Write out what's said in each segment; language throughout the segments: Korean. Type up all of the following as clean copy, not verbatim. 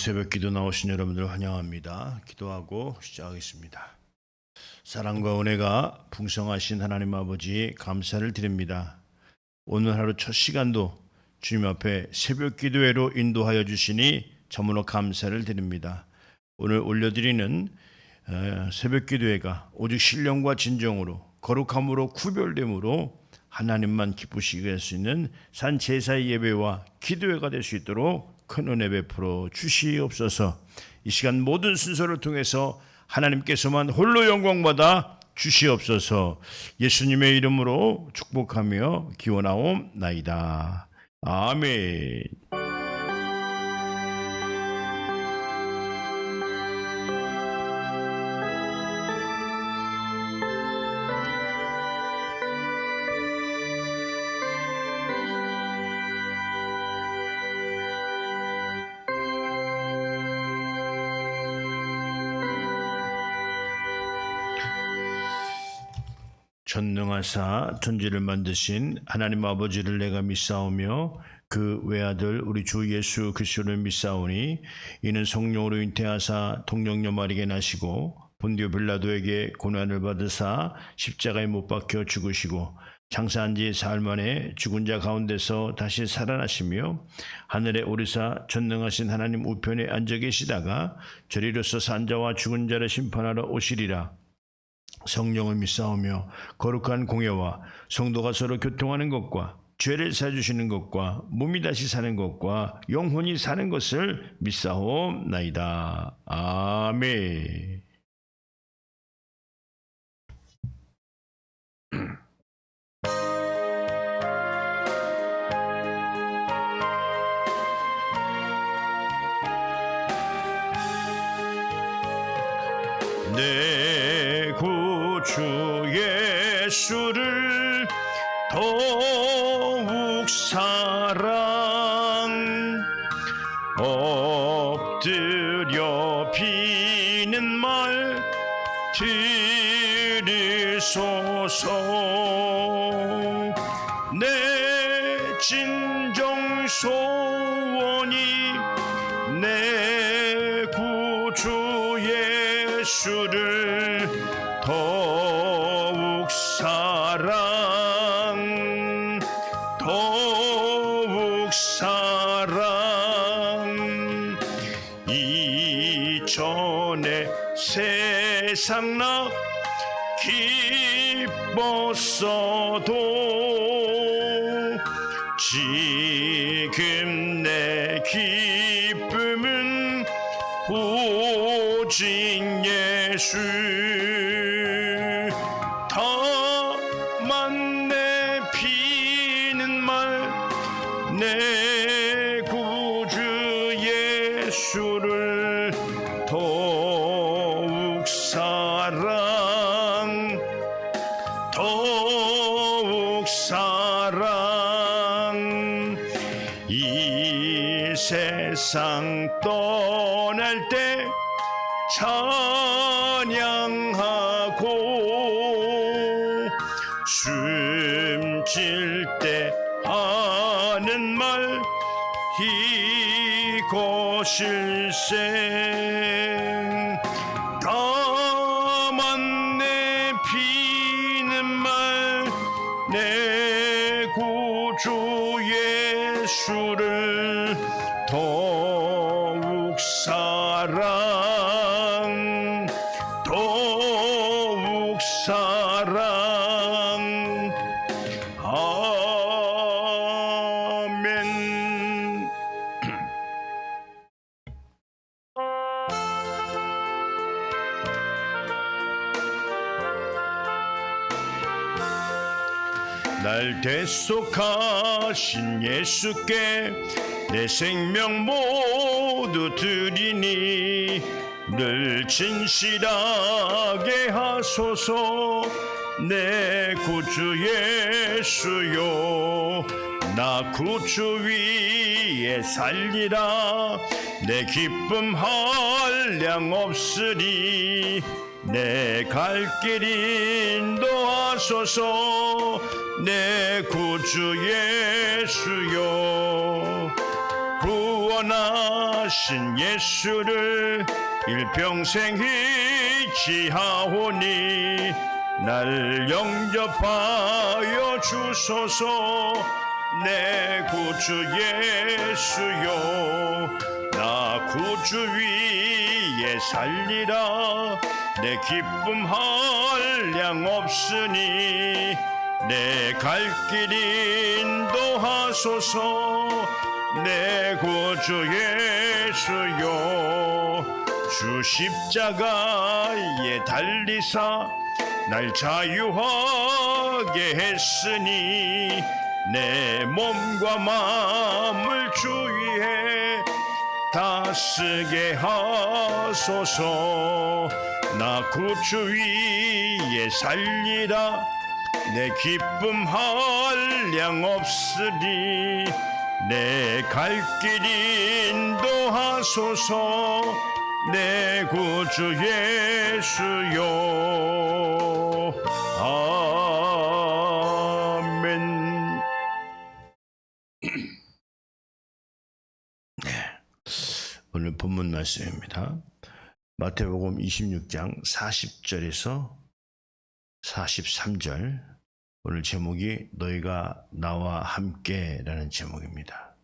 새벽 기도 나오신 여러분들 환영합니다. 기도하고 시작하겠습니다. 사랑과 은혜가 풍성하신 하나님 아버지 감사를 드립니다. 오늘 하루 첫 시간도 주님 앞에 새벽 기도회로 인도하여 주시니 참으로 감사를 드립니다. 오늘 올려드리는 새벽 기도회가 오직 신령과 진정으로 거룩함으로 구별됨으로 하나님만 기쁘시게 할 수 있는 산 제사의 예배와 기도회가 될 수 있도록 큰 은혜 베풀어 주시옵소서. 이 시간 모든 순서를 통해서 하나님께서만 홀로 영광받아 주시옵소서. 예수님의 이름으로 축복하며 기원하옵나이다. 아멘. 전능하사 천지를 만드신 하나님 아버지를 내가 믿사오며 그 외아들 우리 주 예수 그리스도를 믿사오니 이는 성령으로 잉태하사 동정녀 마리게 나시고 본디오 빌라도에게 고난을 받으사 십자가에 못 박혀 죽으시고 장사한 지 사흘 만에 죽은 자 가운데서 다시 살아나시며 하늘에 오르사 전능하신 하나님 우편에 앉아 계시다가 저리로서 산 자와 죽은 자를 심판하러 오시리라. 성령을 믿사오며 거룩한 공예와 성도가 서로 교통하는 것과 죄를 사주시는 것과 몸이 다시 사는 것과 영혼이 사는 것을 믿사옵나이다. 아멘. 내 구주 예수를 더욱 사랑 엎드려 비는 말 들으소서. 내 진정 소원이 내 구주 예수를 더욱 사랑 이전에 세상 나 기뻤어도 지금 내 기쁨은 오직 예수. 다만 내 피는 말 내 구주 예수를 더욱 사랑 이 세상 떠날 때 찬양하고 숨질 때 하는 말 이것일세. 다만 내 피는 말 내 구주 예수를 더욱 사랑 아멘. 날 대속하신 예수께 내 생명 모두 드리니 늘 진실하게 하소서. 내 구주 예수요 나 구주 위에 살리라. 내 기쁨 한량 없으리. 내 갈 길 인도하소서. 내 구주 예수여 구원 구원하신 예수를 일평생 의지하오니 날 영접하여 주소서. 내 구주 예수여, 나 구주 위에 살리라. 내 기쁨 한량 없으니 내 갈 길 인도하소서. 내 구주 예수여, 주 십자가에 달리사 날 자유하게 했으니 내 몸과 마음을 주위에 다쓰게 하소서. 나 구주 위에 살리라. 내 기쁨 한량 없으니 내 갈 길 인도하소서. 내 구주 예수여. 아멘. 오늘 본문 말씀입니다. 마태복음 26장 40절에서 43절. 오늘 제목이 너희가 나와 함께라는 제목입니다.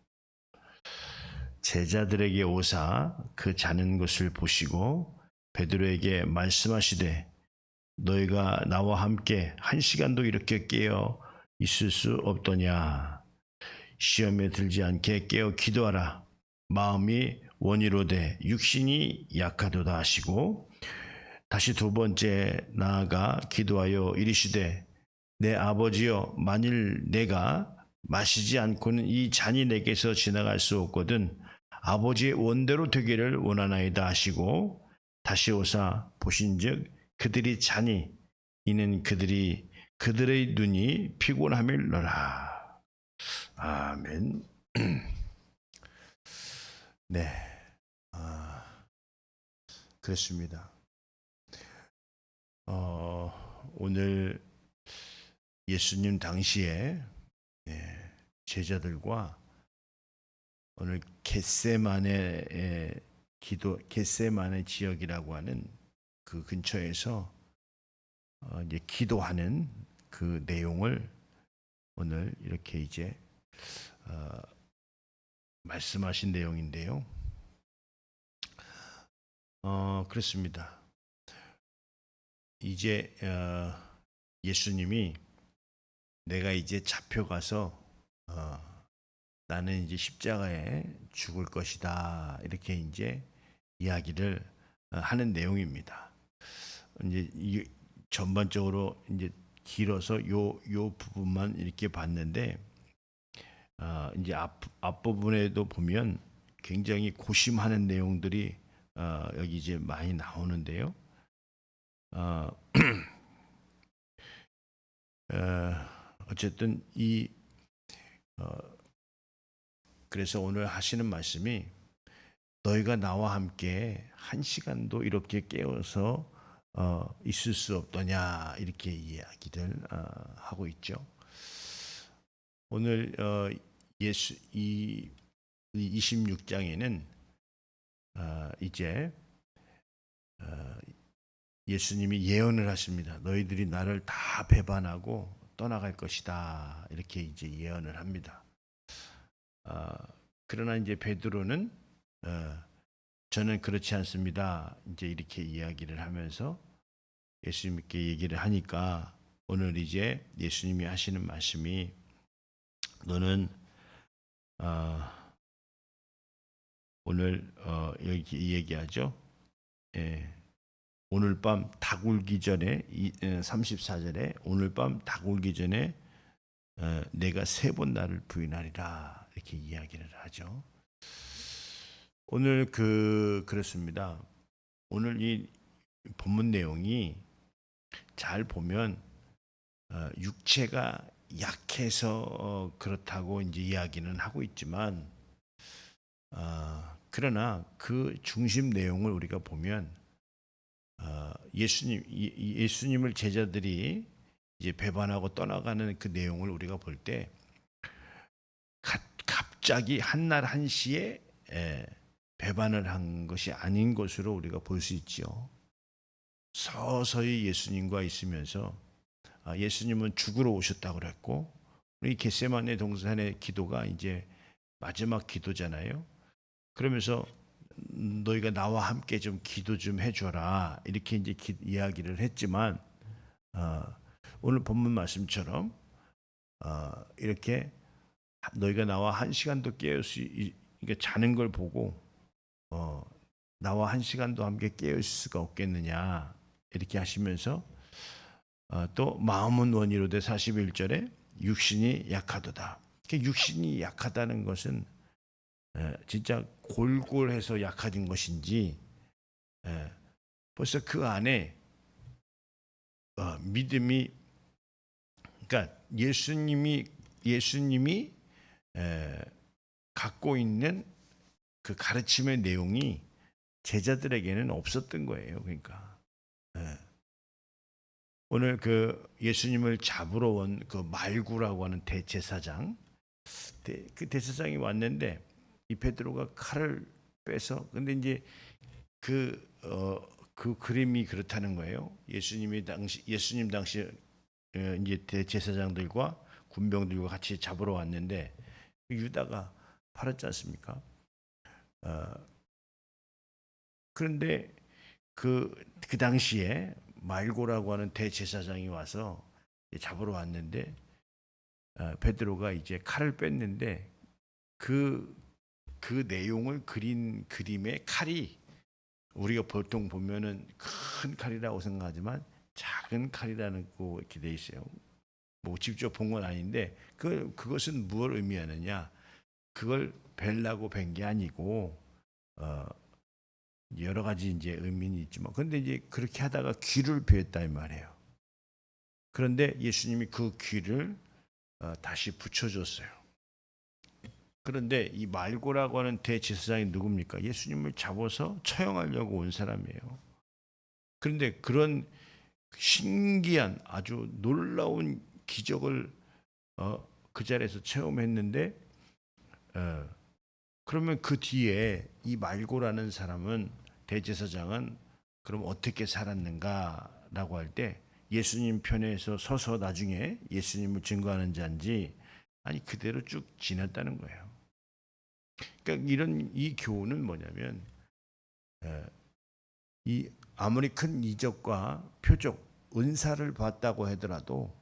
제자들에게 오사 그 자는 것을 보시고 베드로에게 말씀하시되 너희가 나와 함께 한 시간도 이렇게 깨어 있을 수 없더냐. 시험에 들지 않게 깨어 기도하라. 마음이 원이로되 육신이 약하도다 하시고, 다시 두 번째 나아가 기도하여 이르시되 내 아버지여, 만일 내가 마시지 않고는 이 잔이 내게서 지나갈 수 없거든 아버지의 원대로 되기를 원하나이다 하시고, 다시 오사 보신즉 그들이 자니 이는 그들의 눈이 피곤함일러라. 아멘. 네, 그렇습니다. 오늘 예수님 당시에 제자들과 오늘 겟세마네 지역이라고 하는 그 근처에서 이제 기도하는 그 내용을 오늘 이렇게 이제 말씀하신 내용인데요. 그렇습니다. 이제 예수님이 내가 이제 잡혀가서 나는 이제 십자가에 죽을 것이다, 이렇게 이제 이야기를 하는 내용입니다. 이제 전반적으로 이제 길어서 요 부분만 이렇게 봤는데, 이제 앞부분에도 보면 굉장히 고심하는 내용들이 여기 이제 많이 나오는데요. 어쨌든 그래서 오늘 하시는 말씀이 너희가 나와 함께 한 시간도 이렇게 깨어서 있을 수 없더냐, 이렇게 이야기를 하고 있죠. 오늘 예수 이 26장에는 이제 예수님이 예언을 하십니다. 너희들이 나를 다 배반하고 떠나갈 것이다, 이렇게 이제 예언을 합니다. 그러나 이제 베드로는 저는 그렇지 않습니다, 이제 이렇게 이야기를 하면서 예수님께 얘기를 하니까, 오늘 이제 예수님이 하시는 말씀이 너는 오늘 여기 얘기하죠. 오늘 밤 닭 울기 전에 34절에 오늘 밤 닭 울기 전에 내가 3번 나를 부인하리라, 이렇게 이야기를 하죠. 오늘 그렇습니다. 오늘 이 본문 내용이 잘 보면 육체가 약해서 그렇다고 이제 이야기는 하고 있지만, 그러나 그 중심 내용을 우리가 보면 예수님을 제자들이 이제 배반하고 떠나가는 그 내용을 우리가 볼 때 갑자기 한날 한시에 배반을 한 것이 아닌 것으로 우리가 볼 수 있지요. 서서히 예수님과 있으면서 예수님은 죽으러 오셨다고 그랬고 이 겟세마네 동산의 기도가 이제 마지막 기도잖아요. 그러면서 너희가 나와 함께 좀 기도 좀 해줘라 이렇게 이제 이야기를 했지만 오늘 본문 말씀처럼 이렇게 너희가 나와 한 시간도 깨어 그러니까 자는 걸 보고 나와 한 시간도 함께 깨어 있을 수가 없겠느냐 이렇게 하시면서 또 마음은 원이로되 41절에 육신이 약하도다. 육신이 약하다는 것은 진짜 골골해서 약해진 것인지 벌써 그 안에 믿음이 그러니까 예수님이 갖고 있는 그 가르침의 내용이 제자들에게는 없었던 거예요. 그러니까 오늘 그 예수님을 잡으러 온 그 말구라고 하는 대제사장, 그 대제사장이 왔는데 이 베드로가 칼을 빼서 근데 이제 그 그림이 그렇다는 거예요. 예수님 당시 이제 대제사장들과 군병들과 같이 잡으러 왔는데 유다가 팔았지 않습니까? 그런데 그 당시에 말고라고 하는 대제사장이 와서 잡으러 왔는데 베드로가 이제 칼을 뺐는데 그 내용을 그린 그림의 칼이 우리가 보통 보면은 큰 칼이라고 생각하지만 작은 칼이라는 거 이렇게 돼 있어요. 뭐 직접 본 건 아닌데 그것은 무엇을 의미하느냐? 그걸 벨라고 벤 게 아니고 여러 가지 이제 의미는 있지만 근데 이제 그렇게 하다가 귀를 베었다 이 말이에요. 그런데 예수님이 그 귀를 다시 붙여줬어요. 그런데 이 말고라고 하는 대제사장이 누굽니까? 예수님을 잡아서 처형하려고 온 사람이에요. 그런데 그런 신기한 아주 놀라운 기적을 그 자리에서 체험했는데 그러면 그 뒤에 이 말고라는 사람은 대제사장은 그럼 어떻게 살았는가라고 할 때 예수님 편에서 서서 나중에 예수님을 증거하는 자인지 아니 그대로 쭉 지냈다는 거예요. 그러니까 이 교훈은 뭐냐면 이 아무리 큰 이적과 표적, 은사를 봤다고 하더라도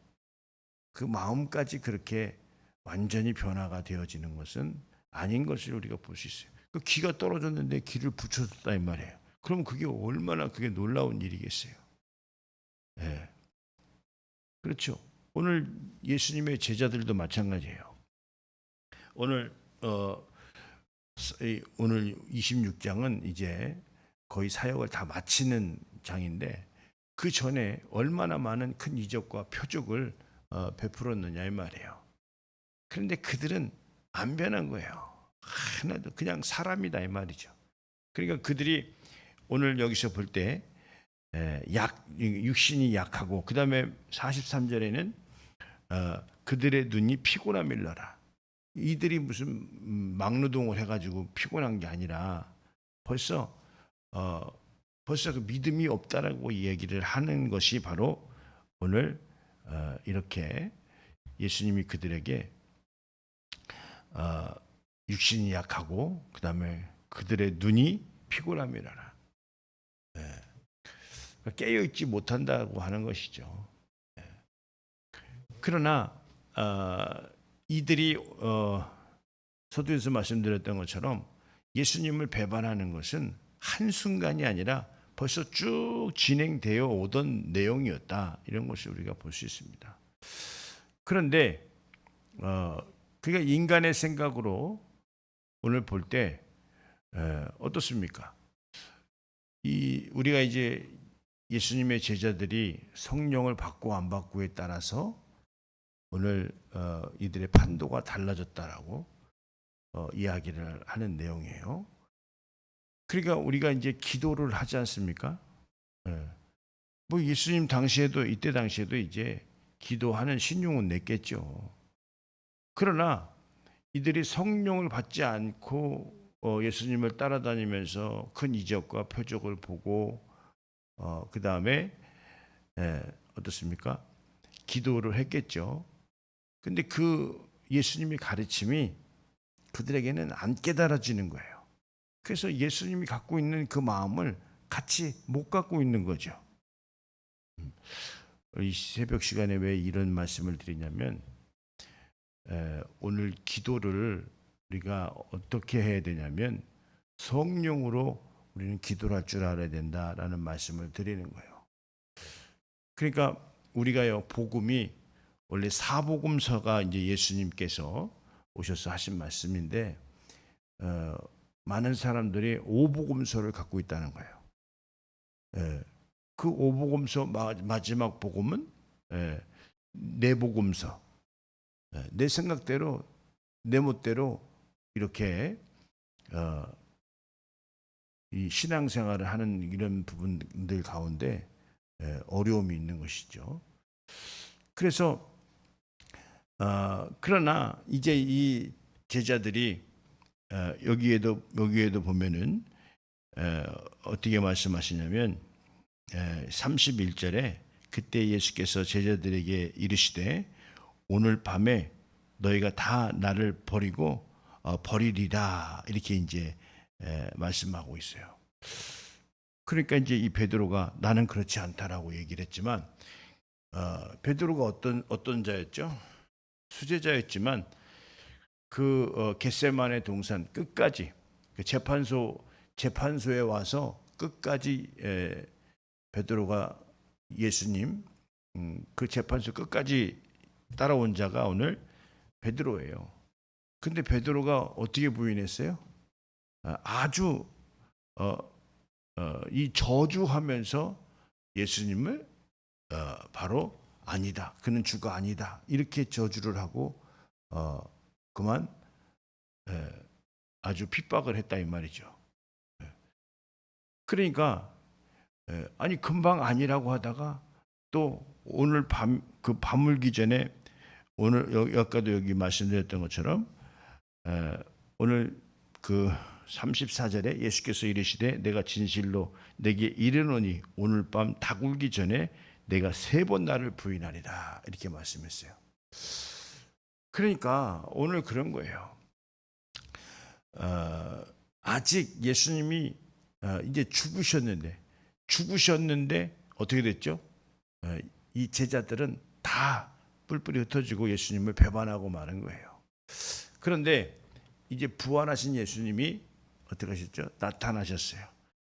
그 마음까지 그렇게 완전히 변화가 되어지는 것은 아닌 것을 우리가 볼 수 있어요. 그 귀가 떨어졌는데 귀를 붙여줬다 이 말이에요. 그럼 그게 얼마나 그게 놀라운 일이겠어요. 네. 그렇죠. 오늘 예수님의 제자들도 마찬가지예요. 오늘 26장은 이제 거의 사역을 다 마치는 장인데 그 전에 얼마나 많은 큰 이적과 표적을 베풀었느냐 이 말이에요. 그런데 그들은 안 변한 거예요. 하나도 그냥 사람이다 이 말이죠. 그러니까 그들이 오늘 여기서 볼 때 육신이 약하고 그 다음에 43절에는 그들의 눈이 피곤함을 일러라. 이들이 무슨 막노동을 해가지고 피곤한 게 아니라 벌써 그 믿음이 없다라고 얘기를 하는 것이 바로 오늘 이렇게 예수님이 그들에게 육신이 약하고 그 다음에 그들의 눈이 피곤함이라라. 깨어있지 못한다고 하는 것이죠. 그러나 이들이 서두에서 말씀드렸던 것처럼 예수님을 배반하는 것은 한순간이 아니라 벌써 쭉 진행되어 오던 내용이었다. 이런 것을 우리가 볼 수 있습니다. 그런데 그러니까 인간의 생각으로 오늘 볼 때 어떻습니까? 우리가 이제 예수님의 제자들이 성령을 받고 안 받고에 따라서 오늘 이들의 판도가 달라졌다라고 이야기를 하는 내용이에요. 그러니까 우리가 이제 기도를 하지 않습니까? 뭐 예수님 당시에도 이때 당시에도 이제 기도하는 신용은 냈겠죠. 그러나 이들이 성령을 받지 않고 예수님을 따라다니면서 큰 이적과 표적을 보고 그 다음에 어떻습니까? 기도를 했겠죠. 근데 그 예수님의 가르침이 그들에게는 안 깨달아지는 거예요. 그래서 예수님이 갖고 있는 그 마음을 같이 못 갖고 있는 거죠. 이 새벽 시간에 왜 이런 말씀을 드리냐면 오늘 기도를 우리가 어떻게 해야 되냐면 성령으로 우리는 기도를 할 줄 알아야 된다라는 말씀을 드리는 거예요. 그러니까 우리가요, 복음이 원래 사복음서가 이제 예수님께서 오셔서 하신 말씀인데 많은 사람들이 오복음서를 갖고 있다는 거예요. 그 오복음서 마지막 복음은 내 복음서. 내 생각대로 내 멋대로 이렇게 이 신앙생활을 하는 이런 부분들 가운데 어려움이 있는 것이죠. 그래서 그러나 이제 이 제자들이 여기에도 보면은 어떻게 말씀하시냐면 31절에 그때 예수께서 제자들에게 이르시되 오늘 밤에 너희가 다 나를 버리고 버리리라 이렇게 이제 말씀하고 있어요. 그러니까 이제 이 베드로가 나는 그렇지 않다라고 얘기를 했지만 베드로가 어떤 자였죠? 수제자였지만 그 겟세마네 동산 끝까지 그 재판소에 와서 끝까지 베드로가 예수님 그 재판소 끝까지 따라온 자가 오늘 베드로예요. 근데 베드로가 어떻게 부인했어요? 아주 이 저주하면서 예수님을 바로 아니다. 그는 주가 아니다. 이렇게 저주를 하고 그만 아주 핍박을 했다 이 말이죠. 그러니까 아니 금방 아니라고 하다가 또 오늘 그 밤물기 전에 오늘 아까도 여기 말씀드렸던 것처럼 오늘 그 34절에 예수께서 이르시되 내가 진실로 내게 이르노니 오늘 밤 다굴기 전에 내가 3번 나를 부인하리라 이렇게 말씀했어요. 그러니까 오늘 그런 거예요. 아직 예수님이 이제 죽으셨는데 어떻게 됐죠? 이 제자들은 다 뿔뿔이 흩어지고 예수님을 배반하고 마는 거예요. 그런데 이제 부활하신 예수님이 어떻게 하셨죠? 나타나셨어요.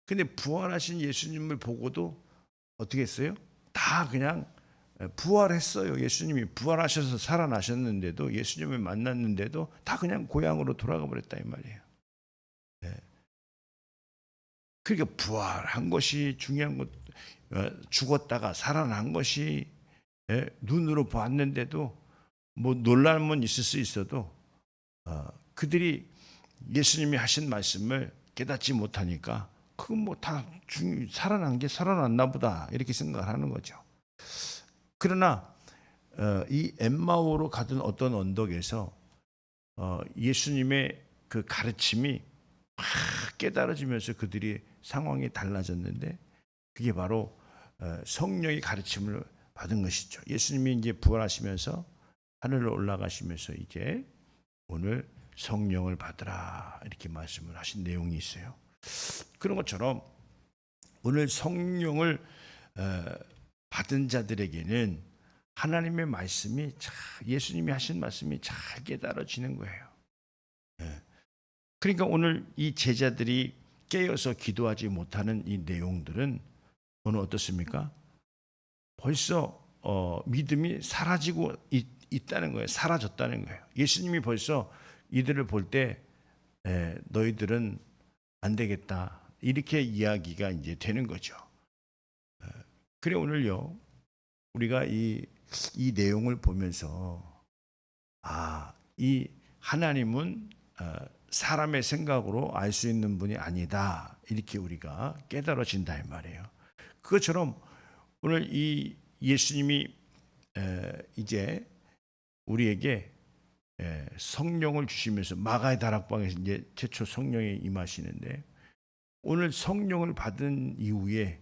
근데 부활하신 예수님을 보고도 어떻게 했어요? 다 그냥 부활했어요. 예수님이 부활하셔서 살아나셨는데도 예수님을 만났는데도 다 그냥 고향으로 돌아가 버렸다 이 말이에요. 그러니까 부활한 것이 중요한 것, 죽었다가 살아난 것이 눈으로 봤는데도 뭐 놀랄만 있을 수 있어도 그들이 예수님이 하신 말씀을 깨닫지 못하니까 그건 뭐 다 살아난 게 살아났나 보다 이렇게 생각을 하는 거죠. 그러나 이 엠마오로 가던 어떤 언덕에서 예수님의 그 가르침이 막 깨달아지면서 그들이 상황이 달라졌는데 그게 바로 성령의 가르침을 받은 것이죠. 예수님이 이제 부활하시면서 하늘로 올라가시면서 이제 오늘 성령을 받으라 이렇게 말씀을 하신 내용이 있어요. 그런 것처럼 오늘 성령을 받은 자들에게는 하나님의 말씀이 예수님이 하신 말씀이 잘 깨달아지는 거예요. 그러니까 오늘 이 제자들이 깨어서 기도하지 못하는 이 내용들은 오늘 어떻습니까? 벌써 믿음이 사라지고 있다는 거예요. 사라졌다는 거예요. 예수님이 벌써 이들을 볼 때 너희들은 안 되겠다 이렇게 이야기가 이제 되는 거죠. 그래 오늘요 우리가 이 내용을 보면서 이 하나님은 사람의 생각으로 알 수 있는 분이 아니다 이렇게 우리가 깨달아진다 이 말이에요. 그것처럼 오늘 이 예수님이 이제 우리에게 성령을 주시면서 마가의 다락방에서 이제 최초 성령이 임하시는데, 오늘 성령을 받은 이후에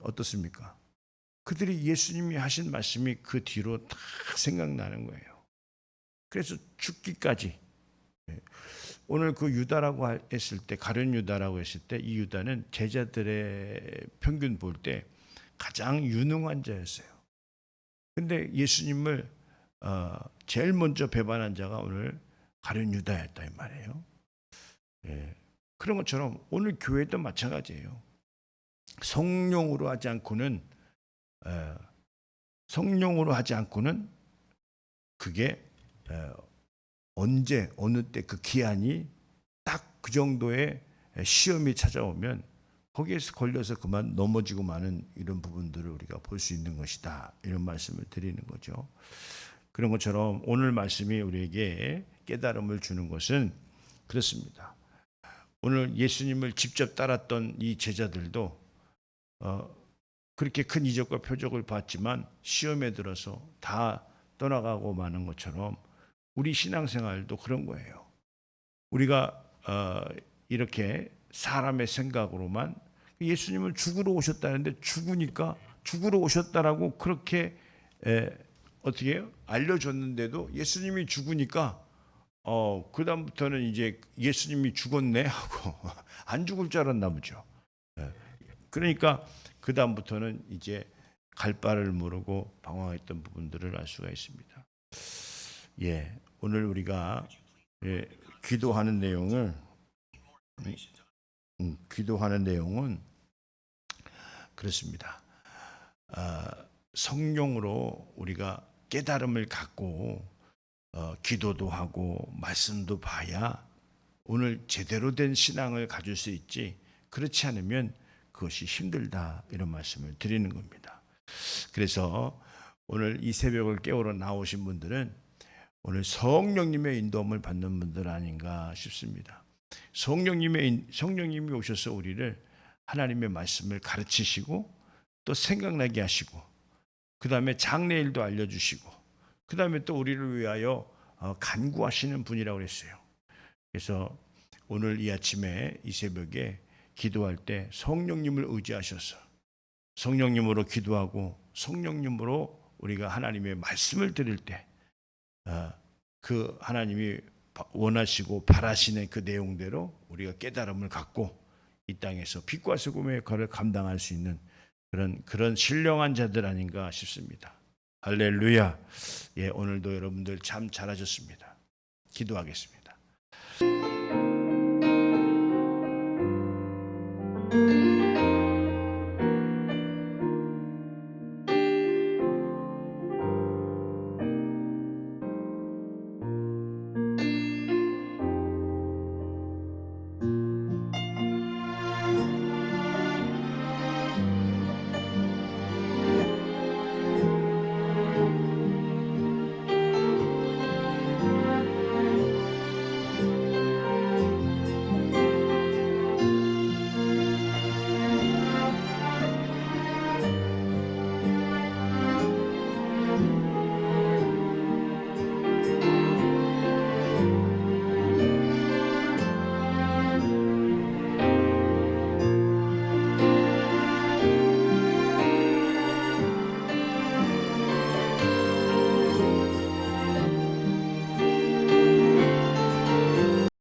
어떻습니까? 그들이 예수님이 하신 말씀이 그 뒤로 다 생각나는 거예요. 그래서 죽기까지. 오늘 그 유다라고 했을 때, 가룟 유다라고 했을 때, 이 유다는 제자들의 평균 볼 때 가장 유능한 자였어요. 근데 예수님을 제일 먼저 배반한 자가 오늘 가룟 유다였다 이 말이에요. 그런 것처럼 오늘 교회도 마찬가지예요. 성령으로 하지 않고는 그게 언제 어느 때 그 기한이 딱 그 정도의 시험이 찾아오면 거기에서 걸려서 그만 넘어지고 마는 이런 부분들을 우리가 볼 수 있는 것이다, 이런 말씀을 드리는 거죠. 그런 것처럼 오늘 말씀이 우리에게 깨달음을 주는 것은 그렇습니다. 오늘 예수님을 직접 따랐던 이 제자들도 그렇게 큰 이적과 표적을 봤지만 시험에 들어서 다 떠나가고 마는 것처럼 우리 신앙생활도 그런 거예요. 우리가 이렇게 사람의 생각으로만 예수님은 죽으러 오셨다는데 죽으러 오셨다라고 그렇게 어떻게 해요? 알려줬는데도 예수님이 죽으니까 그 다음부터는 이제 예수님이 죽었네 하고 안 죽을 줄 알았나 보죠. 그러니까 그 다음부터는 이제 갈 바를 모르고 방황했던 부분들을 알 수가 있습니다. 오늘 우리가 기도하는 내용은 그렇습니다. 성령으로 우리가 깨달음을 갖고 기도도 하고 말씀도 봐야 오늘 제대로 된 신앙을 가질 수 있지, 그렇지 않으면 그것이 힘들다, 이런 말씀을 드리는 겁니다. 그래서 오늘 이 새벽을 깨우러 나오신 분들은 오늘 성령님의 인도함을 받는 분들 아닌가 싶습니다. 성령님이 오셔서 우리를 하나님의 말씀을 가르치시고 또 생각나게 하시고, 그 다음에 장래일도 알려주시고, 그 다음에 또 우리를 위하여 간구하시는 분이라고 그랬어요. 그래서 오늘 이 아침에 이 새벽에 기도할 때 성령님을 의지하셔서 성령님으로 기도하고 성령님으로 우리가 하나님의 말씀을 드릴 때 그 하나님이 원하시고 바라시는 그 내용대로 우리가 깨달음을 갖고 이 땅에서 빛과 소금의 역할을 감당할 수 있는 그런 신령한 자들 아닌가 싶습니다. 할렐루야. 오늘도 여러분들 참 잘하셨습니다. 기도하겠습니다.